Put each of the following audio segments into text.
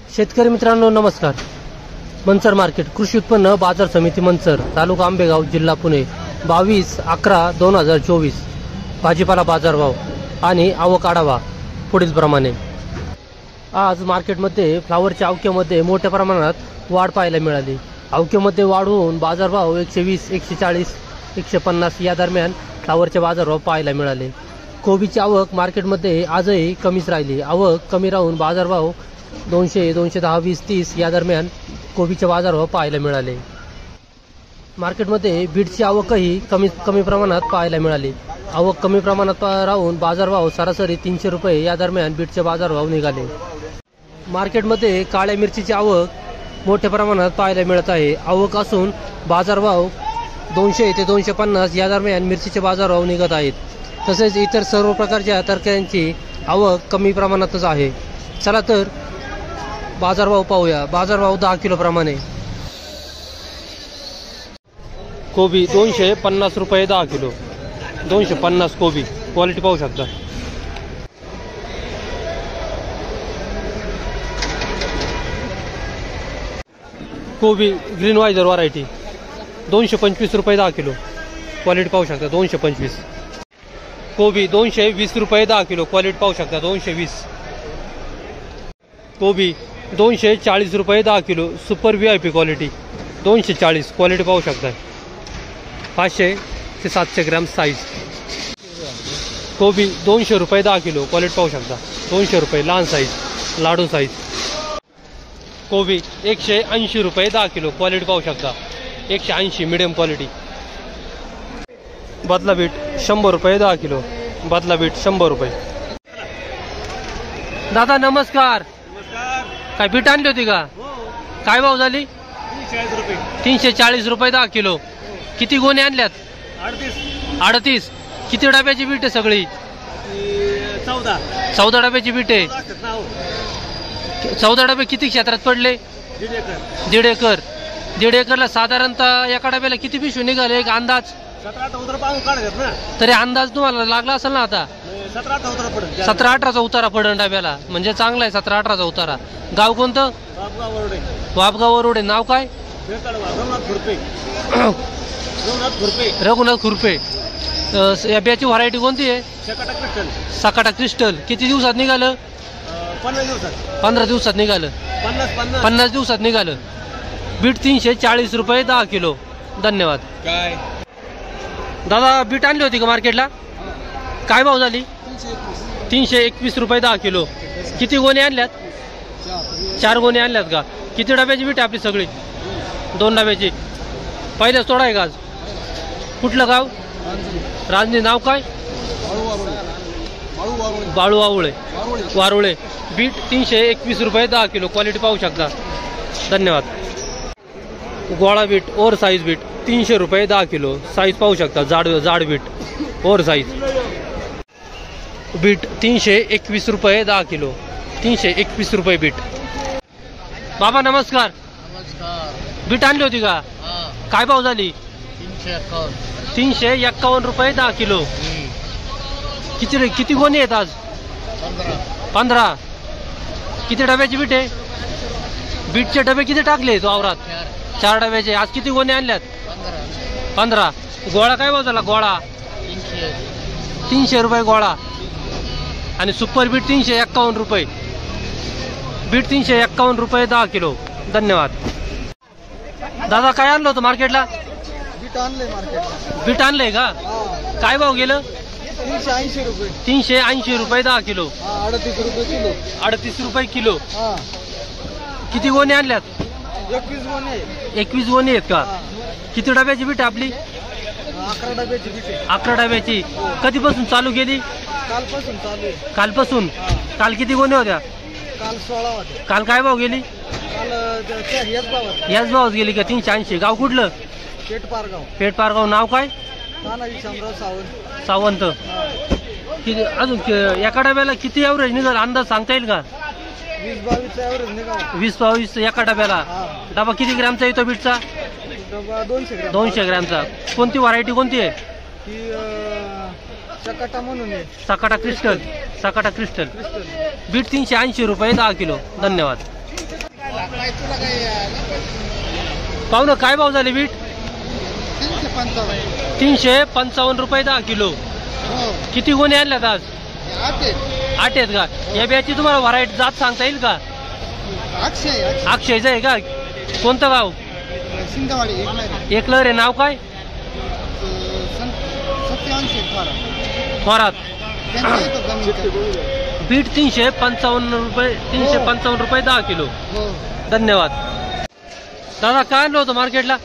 शेतकरी मित्रांनो नमस्कार। मंचर मार्केट कृषी उत्पन्न बाजार समिती मंचर, तालुका आंबेगाव, जिल्हा पुणे, 22/11/2024 भाजीपाला बाजारभाव आणि आवक आढावा पुढील प्रमाणे। आज मार्केटमध्ये फ्लावरच्या आवकेमध्ये मोठ्या प्रमाणात वाढ पाहायला मिळाली। आवकेमध्ये वाढ होऊन बाजारभाव 120, 140, 150 या दरम्यान फ्लावरचे बाजारभाव पाहायला मिळाले। कोबीची आवक मार्केटमध्ये आजही कमीच राहिली। आवक कमी राहून बाजारभाव 200, 210, 20, 30 या दरम्यान कोबीचे बाजारभाव पाहायला मिळाले। मार्केटमध्ये बीटची आवकही कमी प्रमाणात पाहायला मिळाली। आवक कमी प्रमाणात राहून बाजारभाव सरासरी 300 रुपये या दरम्यान बीटचे बाजारभाव निघाले। मार्केटमध्ये काळ्या मिरचीची आवक मोठ्या प्रमाणात पाहायला मिळत आहे। आवक असून बाजारभाव 200 ते 250 या दरम्यान मिरचीचे बाजारभाव निघत आहेत। तसेच इतर सर्व प्रकारच्या तरकाऱ्यांची आवक कमी प्रमाणातच आहे। चला तर बाजारभाव पाहूया। बाजारभाव 10 किलो प्रमाणे। कोबी 250 रुपये 10 किलो, 250 कोबी, क्वालिटी पाहू शकता। कोबी ग्रीन वायझर व्हरायटी 225 रुपये 10 किलो, क्वालिटी पाहू शकता 225। कोबी 220 रुपये 10 किलो, क्वालिटी पाहू शकता 220। कोबी 240 रुपये 10 kilo, super VIP quality 240, quality पाहू शकता 500 ते 700 ग्रॅम साईज। कोबी 200 रुपये 10 किलो, क्वालिटी पाहू शकता 200 रुपये, लहान साईज, लाडू साईज। कोबी 180 रुपये 10 किलो, क्वालिटी पाहू शकता 180, मीडियम क्वालिटी। बदला बीट 100 रुपये 10 किलो, बदला बीट 100 रुपये। दादा नमस्कार। काय बीट आणली होती का? काय भाव झाली? 340 रुपये 10 किलो। किती गोणे आणल्यात? 38। किती डब्याची बीट आहे सगळी? 14 डब्याची बीट आहे। 14 डबे किती क्षेत्रात पडले? 1.5 एकर। 1.5 एकरला साधारणतः एका डब्याला किती पिशवी निघाले एक अंदाज? 17-18 उतारा पाहून काढत ना। तरी अंदाज तुम्हाला लागला असेल ना आता? 17-18 उतारा पडेल। 17-18चा उतारा पडन डब्याला, म्हणजे चांगला आहे 17-18चा उतारा। गाव कोणतं? वापगाव वरोडे। नाव काय? रघुनाथ खुरपे। या बियाची व्हरायटी कोणती आहे? Sakata crystal. किती दिवसात निघालं? 15 दिवसात निघालं। 50 दिवसात निघालं। बीट 340 रुपये 10 किलो। धन्यवाद। काय दादा बीट आणली होती का मार्केटला? काय भाव झाली? 321 रुपये 10 किलो। किती गोणे आणल्यात? 4 गोणे आणल्यात का? किती डब्याची बीट आपली सगळी? 2 डब्याची। पहिलेच तोडा आहे का आज? कुठलं गाव? रांजणी। नाव काय? बाळू वारुळे। बीट 321 रुपये 10 किलो, क्वालिटी पाहू शकता। धन्यवाद। गोळा बीट, ओव्हर साईज बीट 300 रुपये 10 किलो, साईज पाहू शकता, जाड बीट, ओव्हर साईज। बीट 321 रुपये 10 किलो, 321 रुपये बीट। बाबा नमस्कार। बीट आणली होती का? काय भाव झाली? 351 रुपये 10 किलो। किती गोणी आहेत आज? 15। किती डब्याची बीट आहे? बीटचे डबे किती टाकले तो वावरात? 4 डब्याचे। आज किती गोणी आणल्यात? 15। गोळा काय भाव झाला? गोळा 300 रुपये गोळा। आणि सुपर बीट 351 रुपये। बीट 351 रुपये 10 किलो। धन्यवाद। दादा काय आणलं होतं मार्केटला? बीट आणलंय का? काय भाव गेलं? 380 रुपये। 380 रुपये 10 किलो, 38 रुपये किलो। 38 रुपये किलो। किती गोणे आणल्यात? 21 गोणे। 21 गोणे आहेत का? किती डब्याची बीट आपली? 11 डब्याची बीट आहे। 11 डब्याची। कधीपासून चालू केली? कालपासून चालू आहे। कालपासून। काल किती गोणे होत्या? काल 16 होते। काल काय भाव गेली? काल याच भावात गेली का? 380। गाव कुठलं? पेठ पारगाव। नाव काय? सावंत। किती अजून एका डब्याला किती एव्हरेज निघाल अंदाज सांगता येईल का? 20-22 एका डब्याला। डबा किती ग्रॅमचा येतो बीटचा? 200 ग्रॅमचा। कोणती व्हरायटी कोणती आहे? सकाटा म्हणून आहे। Sakata crystal. बीट 380 रुपये 10 किलो। धन्यवाद। पाहुणं काय भाव झाले बीट? 355. 355 रुपये 10 किलो. किती गोणे आणल्यात आज? 8 आहेत का? या बियाची तुम्हाला व्हरायटी जात सांगता येईल का? अक्षयचं आहे का? कोणतं गाव? सिंधवाडी. एकलर आहे. नाव काय? थोरात. बीट 355 रुपये 10 किलो. धन्यवाद. दादा काय आणलं होतं मार्केटला?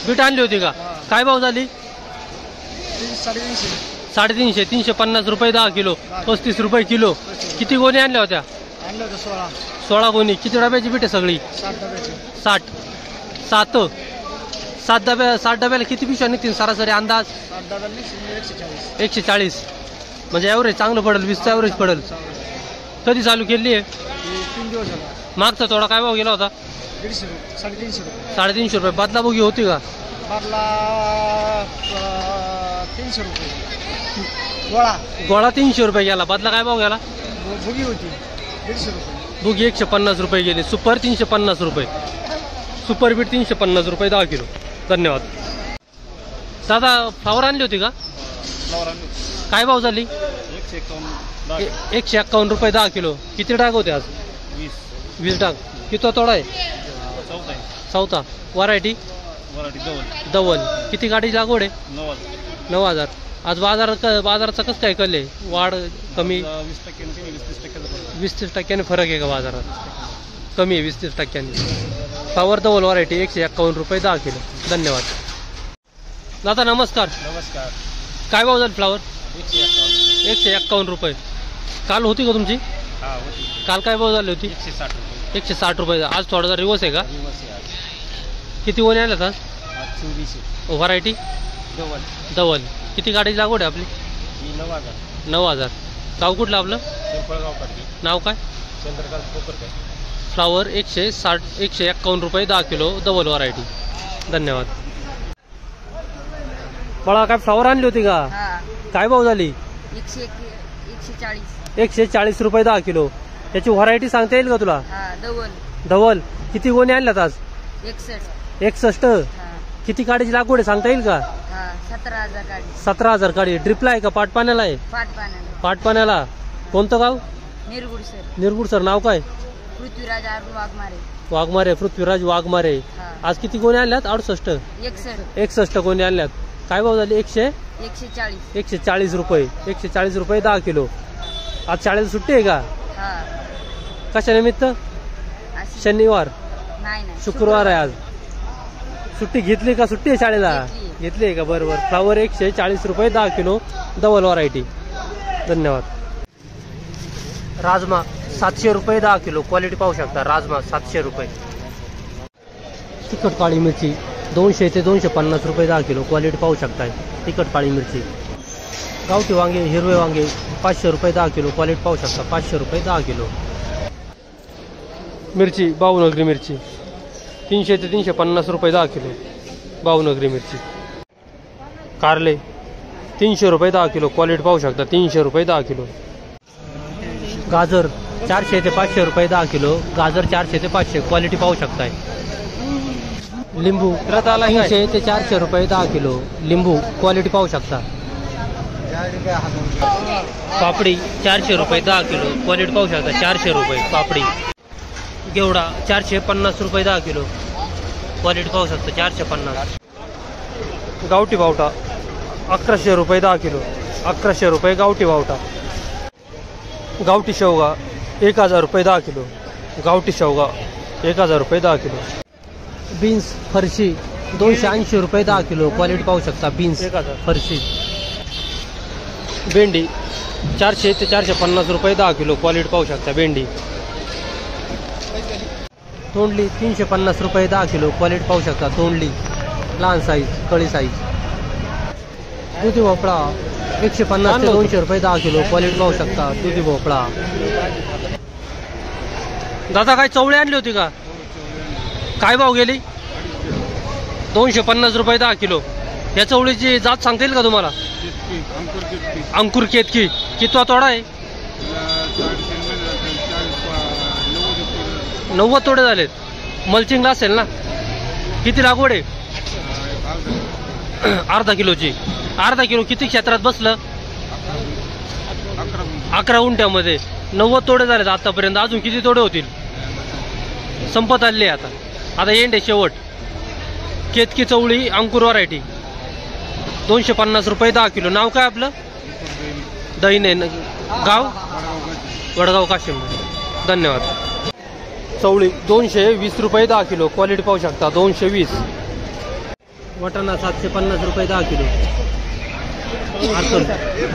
बीट आणली होती का? काय भाव झाली? 350. 350 रुपये 10 किलो. 35 रुपये किलो. किती गोणी आणल्या होत्या? 16 गोणी. किती डब्याची बीट आहे सगळी? 60. 7 डब्याला किती पिशव्या निघतील सरासरी अंदाज? 140. म्हणजे ॲव्हरेज चांगलं पडेल. 20चं ॲव्हरेज पडेल. कधी चालू केली आहे? 3 दिवस झाला. मागचा थोडा काय भाव गेला होता? 350 रुपये. 350 रुपये. बदला बोगी होती का? बदला 300 रुपये. गोळा 300 रुपये गेला. बदला काय भाव गेला? बुगी होती 150 रुपये. बुगी 150 रुपये गेली. सुपर 350 रुपये. सुपर बीट 350 रुपये 10 किलो. धन्यवाद. दादा फ्लावर आणली होती का? काय भाव झाली? 151 रुपये 10 किलो. किती डाग होते आज? 20 डाग. किती तोडा आहे? चौथा. व्हरायटी धवल. किती गाडी लागवड आहे? 9,000. आज बाजाराचा कसं काय कळले? वाढ कमी? 20-30% फरक आहे का बाजारात? कमी आहे 20-30%. फ्लावर धवल व्हरायटी 151 रुपये 10 किलो. धन्यवाद. दादा नमस्कार. काय भाव झाले फ्लावर? 151 रुपये. काल होती का तुमची? काल काय भाव झाली होती? 160 रुपये. आज थोडासा रिवर्स आहे का? किती गोणी आल्यात आज? 24. व्हरायटी धवल. किती गाडी लागवड आहे आपली? 9,000. गाव कुठलं आपलं? नाव काय? फ्लावर 151 रुपये 10 किलो. धवल व्हरायटी. धन्यवाद. मला काय फ्लावर आणली होती का? काय भाव झाली? 140 रुपये 10 किलो. त्याची व्हरायटी सांगता येईल का तुला? धवल. किती गोणी आणल्यात आज? 61. किती काडीची लागवड आहे सांगता येईल का? 17,000 काडी. ड्रिपला आहे का पाटपाण्याला आहे? पाटपाण्याला. कोणतं गाव? निरगुड सर. नाव काय? वाघमारे. पृथ्वीराज वाघमारे. आज किती गोणी आणल्यात? 61 गोणी आणल्यात. काय भाव झाली? 140 रुपये. 140 रुपये 10 किलो. आज शाळेला सुट्टी आहे का? कशा निमित्त? शनिवार शुक्रवार आहे आज. सुट्टी घेतली का? सुट्टी आहे शाळेला? घेतली आहे का? बरोबर. फ्लावर 140 रुपये 10 किलो. धवल व्हरायटी. धन्यवाद. राजमा 700 रुपये 10 किलो. क्वालिटी पाहू शकता. राजमा 700 रुपये. तिखट काळी मिरची 200 ते 250 रुपये 10 किलो. क्वालिटी पाहू शकताय. तिखट काळी मिरची. गावठी वांगे हिरवे वांगे 500 रुपये 10 किलो. क्वालिटी पाहू शकता. 500 रुपये 10 किलो. मिरची बावनगरी मिरची 300 ते 350 रुपये 10 किलो. बावनगरी मिरची. कारले 300 रुपये 10 किलो. क्वालिटी पाहू शकता. 300 रुपये 10 किलो. गाजर 400 ते 500 रुपये 10 किलो. गाजर 400 ते 500. क्वालिटी पाहू शकताय. लिंबू 300 ते 400 रुपये 10 किलो. लिंबू क्वालिटी पाहू शकता. पापडी 400 रुपये 10 किलो. क्वालिटी पाहू शकता. 400 रुपये पापडी. गेवडा 450 रुपये 10 किलो. क्वालिटी पाहू शकता. 450. गावठी बावटा 1100 रुपये 10 किलो. 1100 रुपये गावठी बावटा. गावठी शेवगा 1000 रुपये 10 किलो. गावठी शेवगा 1000 रुपये 10 किलो. बीन्स फरशी 280 रुपये 10 किलो. क्वालिटी पाहू शकता. बीन्स फरशी. भेंडी 400 ते 450 रुपये 10 किलो. क्वालिटी पाहू शकता. भेंडी. तोंडली 350 रुपये 10 किलो. क्वालिटी पाहू शकता. तोंडली लहान साईज कळी साईज. दुधी भोपळा 150 ते 200 रुपये 10 किलो. क्वालिटी पाहू शकता. दुधी भोपळा. दादा काय चवळी आणली होती का? काय भाव गेली? 250 रुपये 10 किलो. या चवळीची जात सांगता येईल का तुम्हाला? अंकुर केतकी. कितवा तोडा आहे? 90 तोडे झालेत. मल्चिंगला असेल ना? किती लागवड आहे? अर्धा किलोची. अर्धा किलो किती क्षेत्रात बसलं? 11 गुंठ्यामध्ये 90 तोडे झालेत आतापर्यंत. अजून किती तोडे होतील? संपत आले आता. आता एंड आहे, शेवट. केतकी चवळी अंकुर व्हरायटी 250 रुपये 10 किलो. नाव काय आपलं? दहीने. गाव? वडगाव काशिम. धन्यवाद. चवळी 220 रुपये 10 किलो. क्वालिटी पाहू शकता 220. वाटाणा 750 रुपये 10 किलो. आर्कल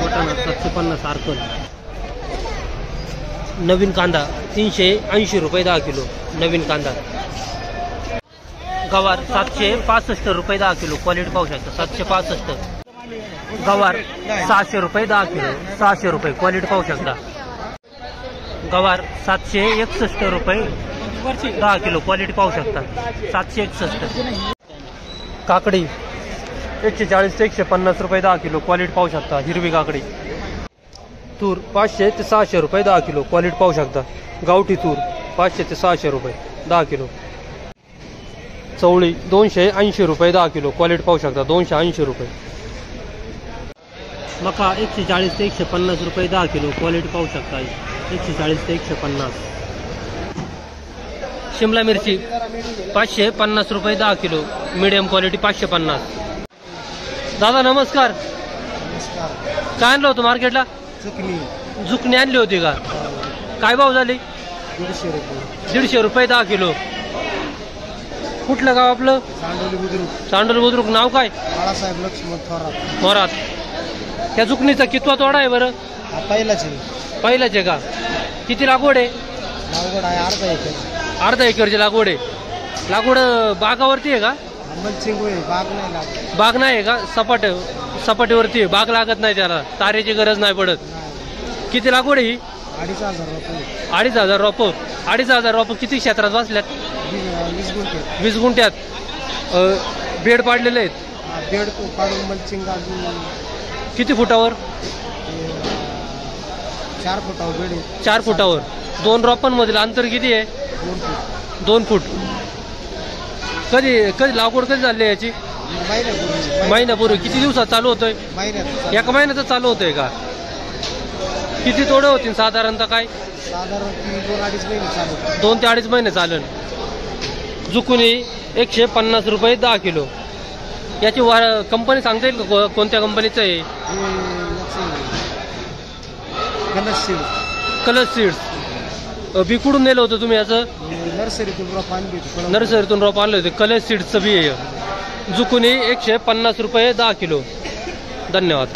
वाटाणा 750 आर्कल. नवीन कांदा 380 रुपये 10 किलो. नवीन कांदा. गवार 765 रुपये 10 किलो. क्वालिटी पाहू शकता 765. गवार 600 रुपये 10 किलो. 600 रुपये. क्वालिटी पाहू शकता. गवार 761 रुपये 10 किलो. क्वालिटी पाहू शकता 761. काकडी 140 ते 150 रुपये 10 किलो. क्वालिटी पाहू शकता. हिरवी काकडी. तूर 500 ते 600 रुपये 10 किलो. क्वालिटी पाहू शकता. गावठी तूर 500 ते 600 रुपये 10 किलो. चवळी 280 रुपये 10 किलो. क्वालिटी पाहू शकता 280 रुपये. मका 140 ते 150 रुपये 10 किलो. क्वालिटी पाहू शकता 140 ते 150. शिमला मिरची 550 रुपये 10 किलो. Medium quality 550. दादा नमस्कार. काय आणलं होतं मार्केटला? जुकणी आणली होती का? काय भाव झाली? 150 रुपये. 150 रुपये 10 किलो. कुठलं गाव आपलं? चांडोली बुद्रुक. नाव काय? बाळासाहेब लक्ष्मण थोरात. मोरात. त्या जुकणीचा कितवा तोडा आहे बरं? पहिलाच आहे. पहिलाच आहे का? किती लागवड आहे? लागवड आहे अर्धा एकर. अर्धा एकरची लागवड आहे. लागवड बागावरती आहे का? मल्चिंग होईल. बाग नाही लागत. बाग नाही आहे का? सपाटीवरती आहे. बाग लागत नाही त्याला. तारेची गरज नाही पडत. किती लागवड आहे ही? 2,500 रुपये. 2,500 रोपं. 2,500 रोपं किती क्षेत्रात बसल्यात? 20 गुंठे. 20 गुंठ्यात. बेड पाडलेले आहेत. बेड काढून मल्चिंग अजून किती फुटावर? 4 फुटावर बेड आहे. 4 फुटावर. 2 रोपांमधील अंतर किती आहे? 2 फूट. 2 फूट. कधी लागवड कधी झाली याची? महिन्यापूर्वी. किती दिवसात चालू होतोय? महिन्यात. एका महिन्यात चालू होतोय का? किती तोडे होतील साधारणतः? काय साधारण 2-2.5 महिने चालू. 2 ते 2.5 महिने चालेल. जुकुनी 150 रुपये 10 किलो. याची कंपनी सांगता येईल का कोणत्या कंपनीचं आहे? Colours seeds. बी कुठून नेलं होतं तुम्ही याचं? नर्सरीतून रोप आणलं होते. कलर्स सीड्सचं बी आहे. जुकुनी 150 रुपये 10 किलो. धन्यवाद.